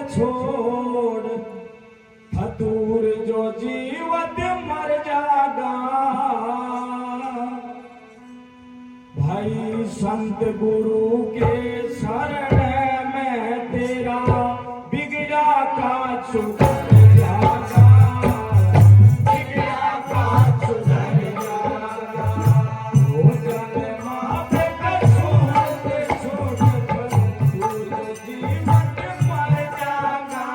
छोड़ फतूर जो जीवत मर जागा। भाई संत गुरु के शरण में तेरा बिगड़ा का सुधर जागा, बिगड़ा का सुधर जागा। हो जाने माँ पे कसूर पे छोड़ फतूर जो जीवत मर जागा।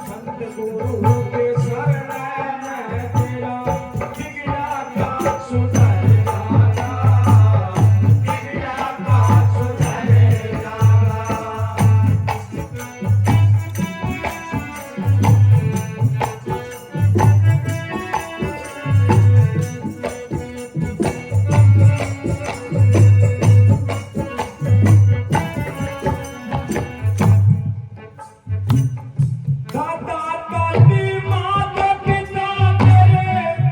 संत गुरु के शरण में तेरा बिगड़ा का सुधर जागा, बिगड़ा का सुधर जागा। दादा दादी माता पिता तेरे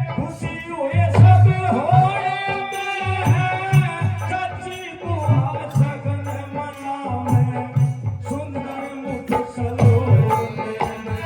खुशी हुए सब होए में। चाची बुआ सगन मनावे सुंदर मुख सलोने में।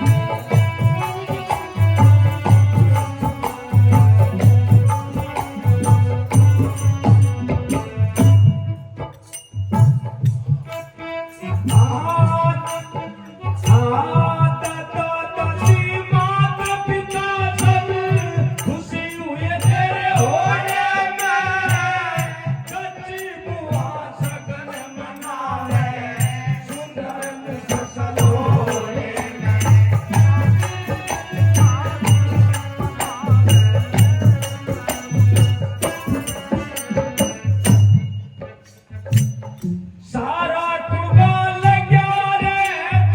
सारा टुगा लग्या रे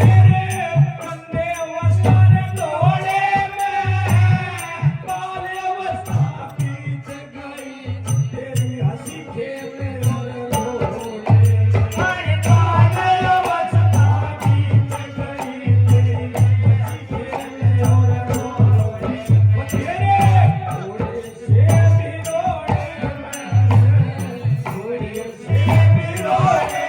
तेरे बंदे अवस्था दौड़े में। बाल अवस्था बीत गई तेरी हंसी खेले और रोने। हर बाल अवस्था बीत गई तेरी हंसी खेले और रोने। वो तेरे घोड़े से भी रोने में, घोड़े से भी रोने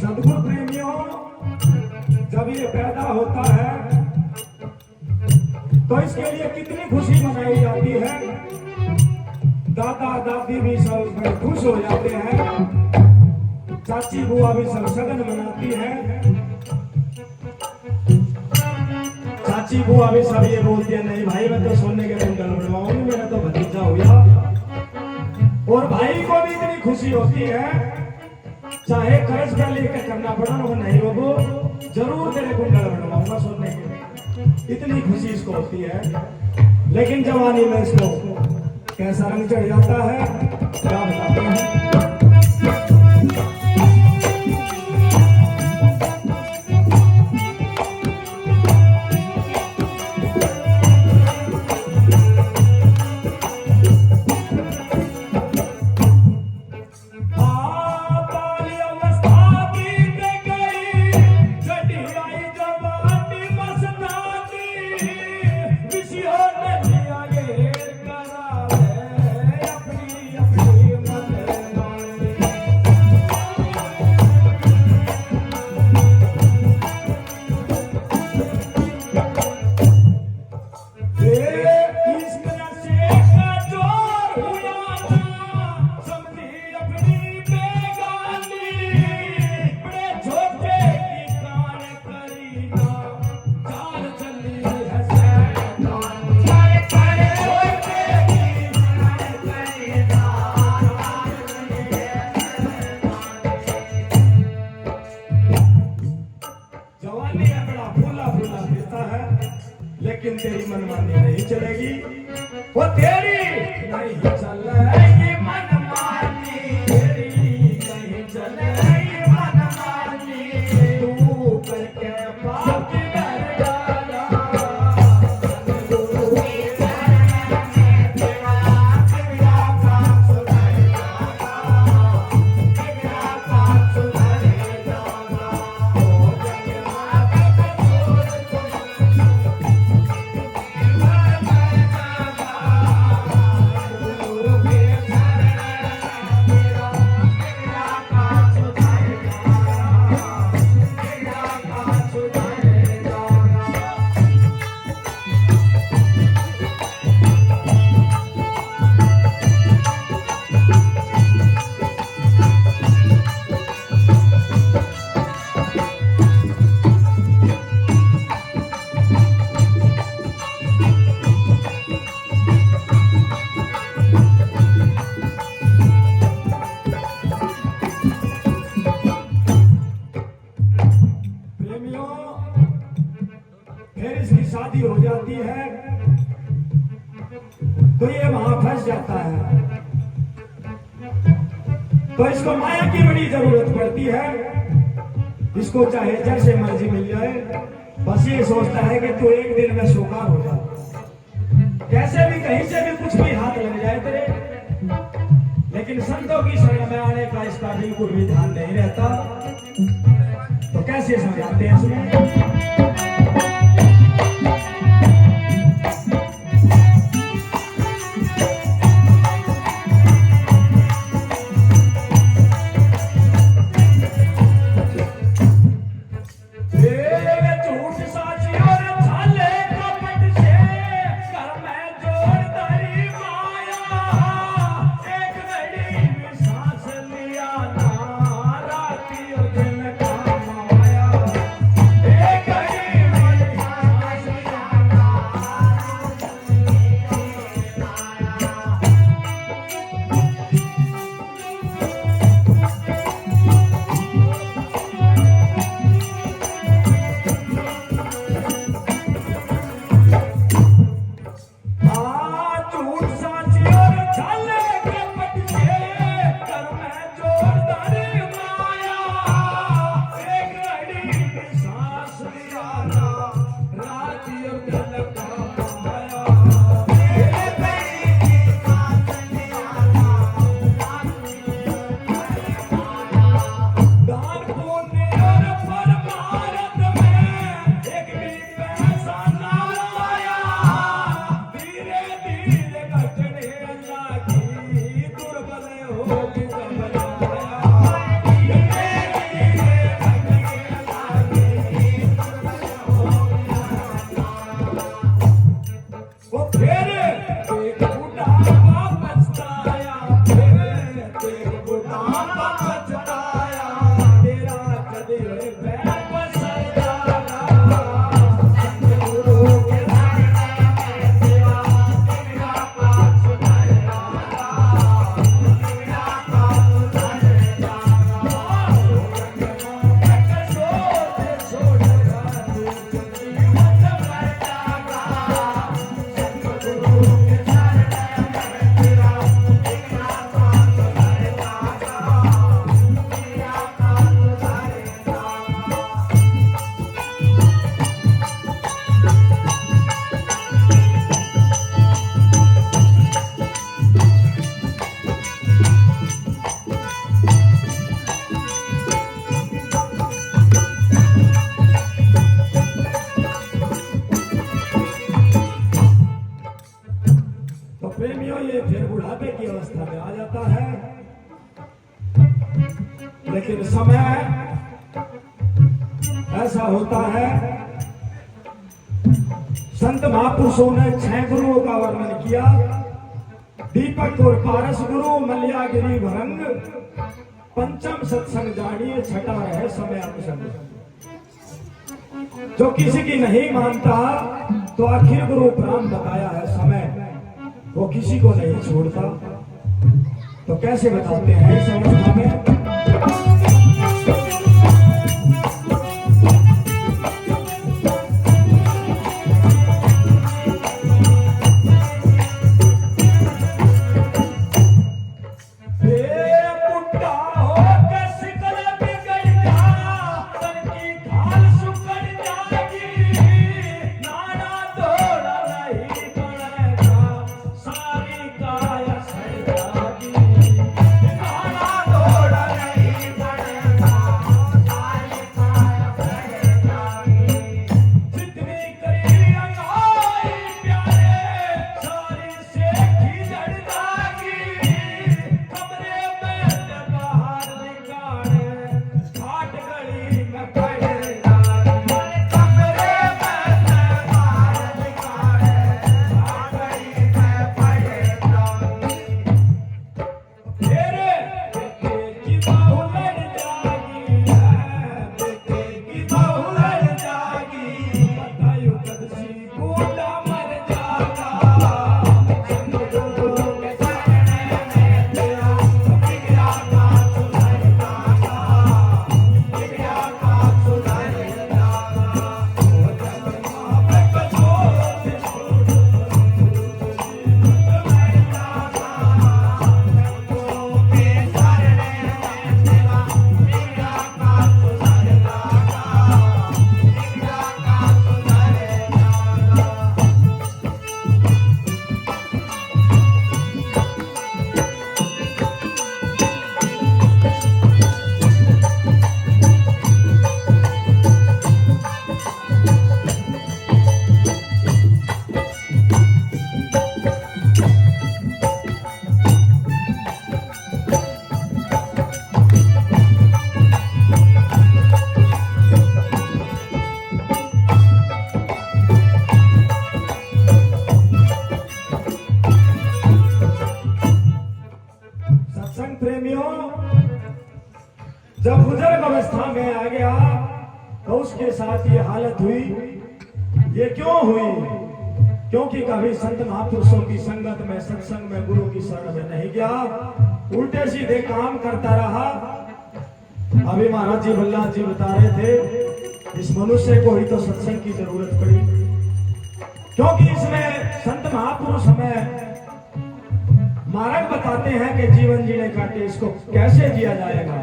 सदगुरु प्रेमियों, जब ये पैदा होता है तो इसके लिए कितनी खुशी मनाई जाती है। दादा दादी भी सब इसमें खुश हो जाते हैं, चाची बुआ भी सब सगन मनाती है। चाची बुआ भी सब ये बोलती है, नहीं भाई मैं तो सोने के कुंडल बनवाऊंगी, मेरा तो भतीजा हुआ। और भाई को भी इतनी खुशी होती है, चाहे कर्ज पे लेकर करना पड़ा ना, नहीं बाबू जरूर तेरे कुंडल बनवाऊंगा सोने के। इतनी खुशी इसको होती है। लेकिन जवानी में इसको कैसा रंग चढ़ जाता है क्या बताते हैं। मनमानी नहीं चलेगी, वो तेरी नहीं चलेगी मनमानी, तेरी नहीं चलेगी मनमानी, तू करके पाप की कर डाला, सतगुरु की शरण में तेरा काम सुधर जाएगा, तेरा काम सुधर जाएगा, ओ फिर इसकी शादी हो जाती है तो ये वहां फंस जाता है, तो इसको माया की बड़ी जरूरत पड़ती है। इसको चाहे जैसे मर्जी मिल जाए, बस ये सोचता है कि तू एक दिन में शुकार हो जा, कैसे भी कहीं से भी कुछ भी हाथ लग जाए तेरे। लेकिन संतों की शरण में आने का इसका बिल्कुल भी ध्यान नहीं रहता। तो कैसे समझाते हैं इसमें? लेकिन समय ऐसा होता है, संत महापुरुषों ने 6 गुरुओं का वर्णन किया। दीपक और पारस गुरु, मल्यागिरी भरंग, पंचम सत्संग जानिए, छठा है समय अनुसंग। जो किसी की नहीं मानता तो आखिर गुरु प्राण बताया है समय, वो किसी को नहीं छोड़ता। तो कैसे बताते हैं इस अवस्था में? जब बुजुर्ग अवस्था में आ गया तो उसके साथ ये हालत हुई। ये क्यों हुई? क्योंकि कभी संत महापुरुषों की संगत में, सत्संग में, गुरु की शरण में नहीं गया, उल्टे सीधे काम करता रहा। अभी महाराज जी बल्ला जी बता रहे थे, इस मनुष्य को ही तो सत्संग की जरूरत पड़ी, क्योंकि इसमें संत महापुरुष हमें मार्ग बताते हैं कि जीवन जीने का कि इसको कैसे जिया जाएगा।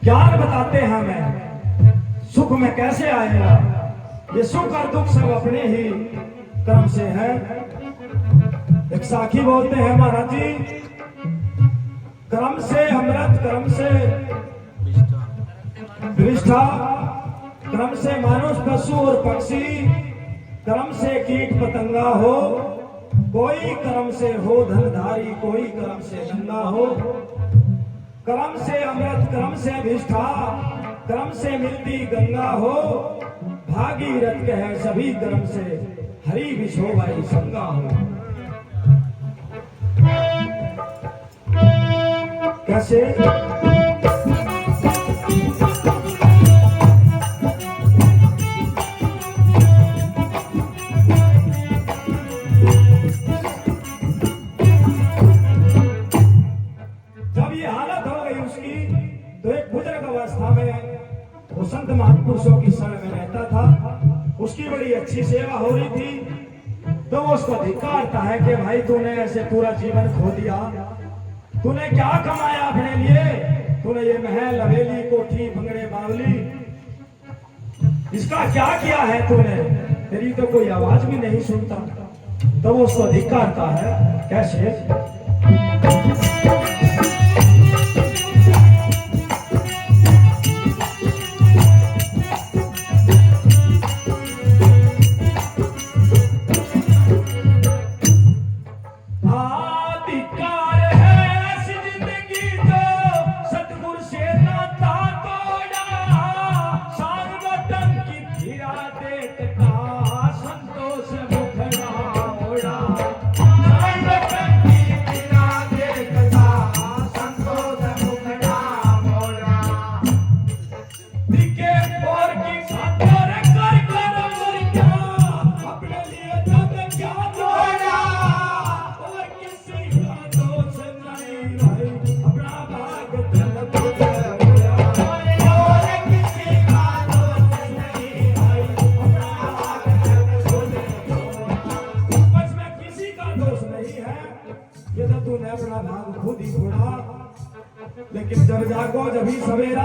ज्ञान बताते हैं हमें सुख में कैसे आएगा। ये सुख और दुख सब अपने ही कर्म से है। एक साखी बोलते हैं महाराज जी, कर्म से अमृत, कर्म से विष्ठा, कर्म से मानुष, पशु और पक्षी, कर्म से कीट पतंगा हो, कोई कर्म से हो धनधारी, कोई कर्म से गंगा हो। कर्म से अमृत, कर्म से विष्ठा, कर्म से मिलती गंगा हो, भागीरथ कहे सभी कर्म से, हरि विशोभाई संगा हो। कैसे? संत महापुरुषों की शरण में रहता था, उसकी बड़ी अच्छी सेवा हो रही थी। तो वो उसको धिक्कारता है कि भाई तूने ऐसे पूरा जीवन खो दिया, तूने क्या कमाया अपने लिए? तूने ये महल, हवेली, कोठी, बंगले, बावली, इसका क्या किया है तूने? तेरी तो कोई आवाज भी नहीं सुनता। तो वो उसको धिक्कारता है। कैसे? अपना भाग खुद ही छोड़ा, लेकिन जब जागो जब ही सवेरा,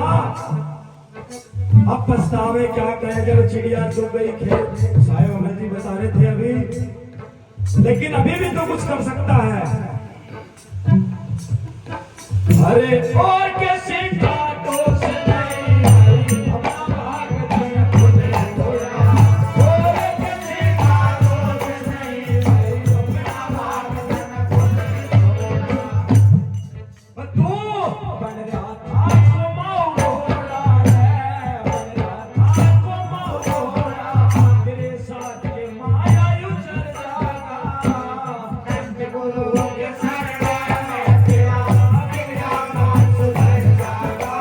अब पछतावे क्या कहे जब चिड़िया चुग गई खेत। सायो में जी बता रहे थे अभी, लेकिन अभी भी तो कुछ कर सकता है। अरे और कैसे का दोष नहीं, अपना भाग खुद ही छोड़ा। और कैसे का दोष नहीं, अपना भाग खुद ही छोड़ा। तू बन रहा था को मौला है, बन रहा था को मौला, तेरे साथ के माया उचल जाएगा। ऐसे बोलो के शरण में तेरा नाम सुधर जाएगा।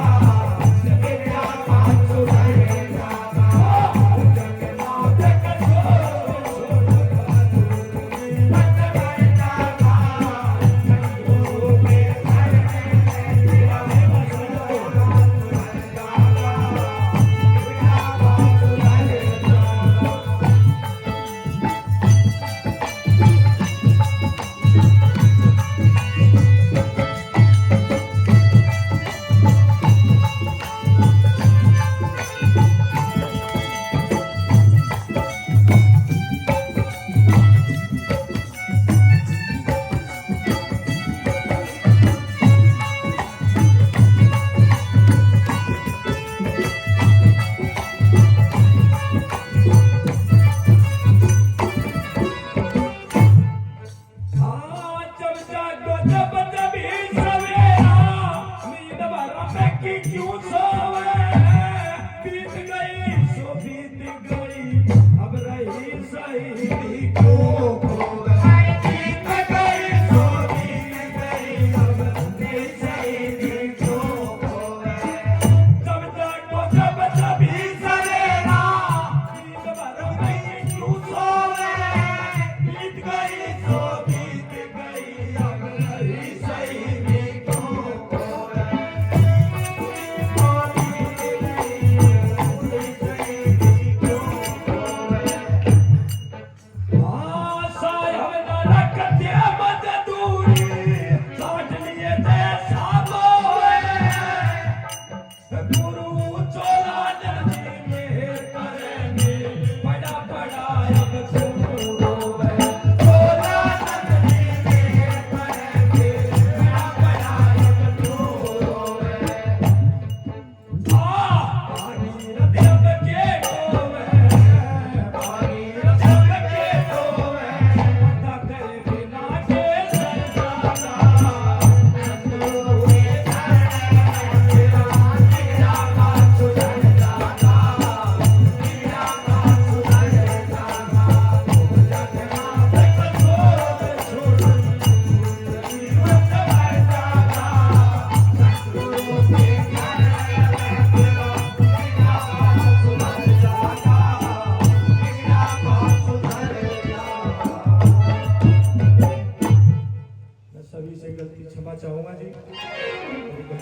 सभी से गलती क्षमा चाहूंगा जी।